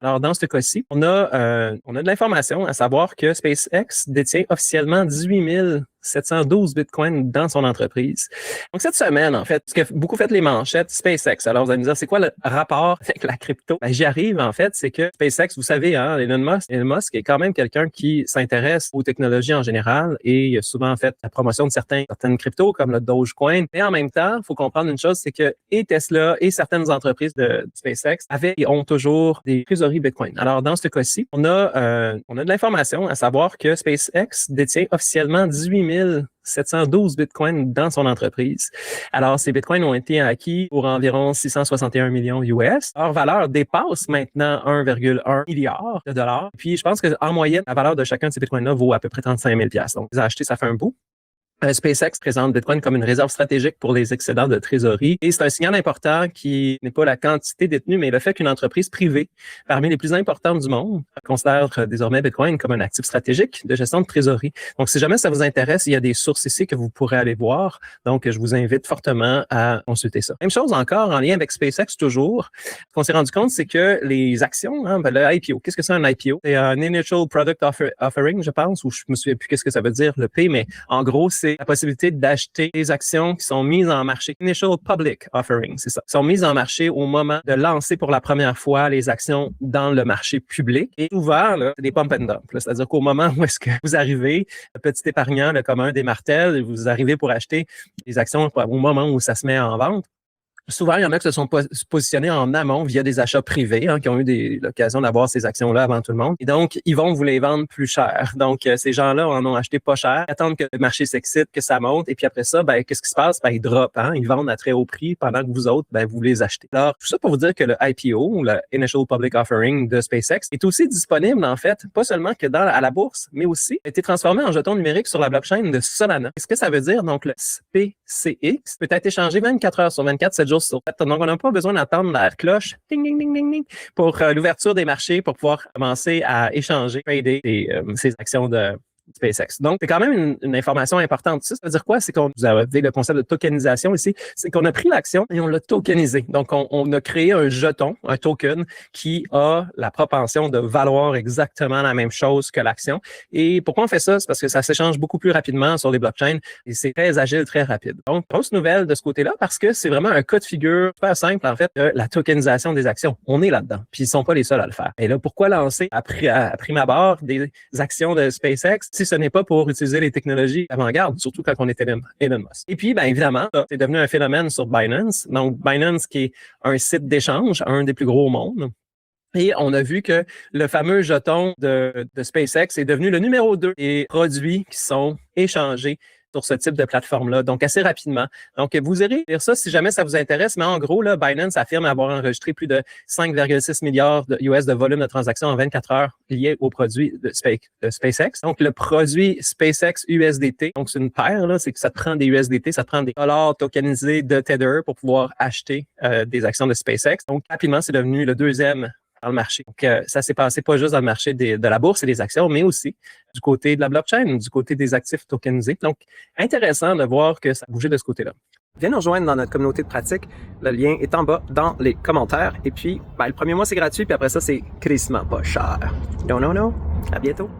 Alors, dans ce cas-ci, on a de l'information à savoir que SpaceX détient officiellement 18 712 bitcoins dans son entreprise. Donc, cette semaine, en fait, ce que beaucoup fait les manchettes, SpaceX. Alors, vous allez me dire, c'est quoi le rapport avec la crypto? Ben, j'y arrive, en fait, c'est que SpaceX, vous savez, hein, Elon Musk est quand même quelqu'un qui s'intéresse aux technologies en général et il a souvent fait la promotion de certaines cryptos comme le Dogecoin. Mais en même temps, il faut comprendre une chose, c'est que et Tesla et certaines entreprises de SpaceX avaient et ont toujours des trésoreries Bitcoin. Alors, dans ce cas-ci, on a de l'information à savoir que SpaceX détient officiellement 18 712 bitcoins dans son entreprise. Alors, ces bitcoins ont été acquis pour environ 661 millions US. Leur valeur dépasse maintenant 1,1 milliard de dollars. Puis, je pense qu'en moyenne, la valeur de chacun de ces bitcoins-là vaut à peu près 35 000 $. Donc, les acheter, ça fait un bout. SpaceX présente Bitcoin comme une réserve stratégique pour les excédents de trésorerie. Et c'est un signal important qui n'est pas la quantité détenue, mais le fait qu'une entreprise privée, parmi les plus importantes du monde, considère désormais Bitcoin comme un actif stratégique de gestion de trésorerie. Donc, si jamais ça vous intéresse, il y a des sources ici que vous pourrez aller voir. Donc, je vous invite fortement à consulter ça. Même chose encore en lien avec SpaceX toujours. Ce qu'on s'est rendu compte, c'est que les actions, le IPO, qu'est-ce que c'est un IPO? C'est un Initial Product Offering, je pense, ou je me souviens plus qu'est-ce que ça veut dire, le P, mais en gros, c'est la possibilité d'acheter des actions qui sont mises en marché. Initial Public Offering, c'est ça. Qui sont mises en marché au moment de lancer pour la première fois les actions dans le marché public. Et souvent, là, c'est des pump and dump. C'est-à-dire qu'au moment où est-ce que vous arrivez, le petit épargnant, le commun des martels, vous arrivez pour acheter des actions au moment où ça se met en vente. Souvent, il y en a qui se sont positionnés en amont via des achats privés, qui ont eu l'occasion d'avoir ces actions-là avant tout le monde. Et donc, ils vont vous les vendre plus cher. Donc, ces gens-là en ont acheté pas cher, attendent que le marché s'excite, que ça monte. Et puis après ça, qu'est-ce qui se passe? Ils drop, Ils vendent à très haut prix pendant que vous autres, vous les achetez. Alors, tout ça pour vous dire que le IPO, ou le Initial Public Offering de SpaceX, est aussi disponible, en fait, pas seulement que à la bourse, mais aussi a été transformé en jeton numérique sur la blockchain de Solana. Qu'est-ce que ça veut dire? Donc, le SPCX peut être échangé 24 heures sur 24, 7 jours sur 7. Donc, on n'a pas besoin d'entendre la cloche ding, ding, ding, ding, ding, pour l'ouverture des marchés pour pouvoir commencer à échanger, trader ces actions de SpaceX. Donc, c'est quand même une information importante. Ça veut dire quoi? C'est qu'on vous avez le concept de tokenisation ici. C'est qu'on a pris l'action et on l'a tokenisé. Donc, on a créé un jeton, un token qui a la propension de valoir exactement la même chose que l'action. Et pourquoi on fait ça? C'est parce que ça s'échange beaucoup plus rapidement sur les blockchains et c'est très agile, très rapide. Donc, grosse nouvelle de ce côté-là parce que c'est vraiment un cas de figure super simple, en fait, de la tokenisation des actions. On est là-dedans. Puis, ils sont pas les seuls à le faire. Et là, pourquoi lancer à prime abord des actions de SpaceX si ce n'est pas pour utiliser les technologies avant-garde, surtout quand on est Elon Musk. Et puis, évidemment, c'est devenu un phénomène sur Binance. Donc, Binance qui est un site d'échange, un des plus gros au monde. Et on a vu que le fameux jeton de SpaceX est devenu le numéro 2 des produits qui sont échangés sur ce type de plateforme-là, donc assez rapidement. Donc, vous irez lire ça si jamais ça vous intéresse, mais en gros, là, Binance affirme avoir enregistré plus de 5,6 milliards de US de volume de transactions en 24 heures liés au produit de SpaceX. Donc, le produit SpaceX USDT, donc c'est une paire, là, c'est que ça te prend des USDT, ça te prend des dollars tokenisés de Tether pour pouvoir acheter des actions de SpaceX. Donc, rapidement, c'est devenu le deuxième dans le marché. Donc, ça s'est passé pas juste dans le marché de la bourse et des actions, mais aussi du côté de la blockchain, du côté des actifs tokenisés. Donc, intéressant de voir que ça a bougé de ce côté-là. Viens nous rejoindre dans notre communauté de pratique. Le lien est en bas dans les commentaires. Et puis, le premier mois, c'est gratuit, puis après ça, c'est crissement pas cher. Non. À bientôt.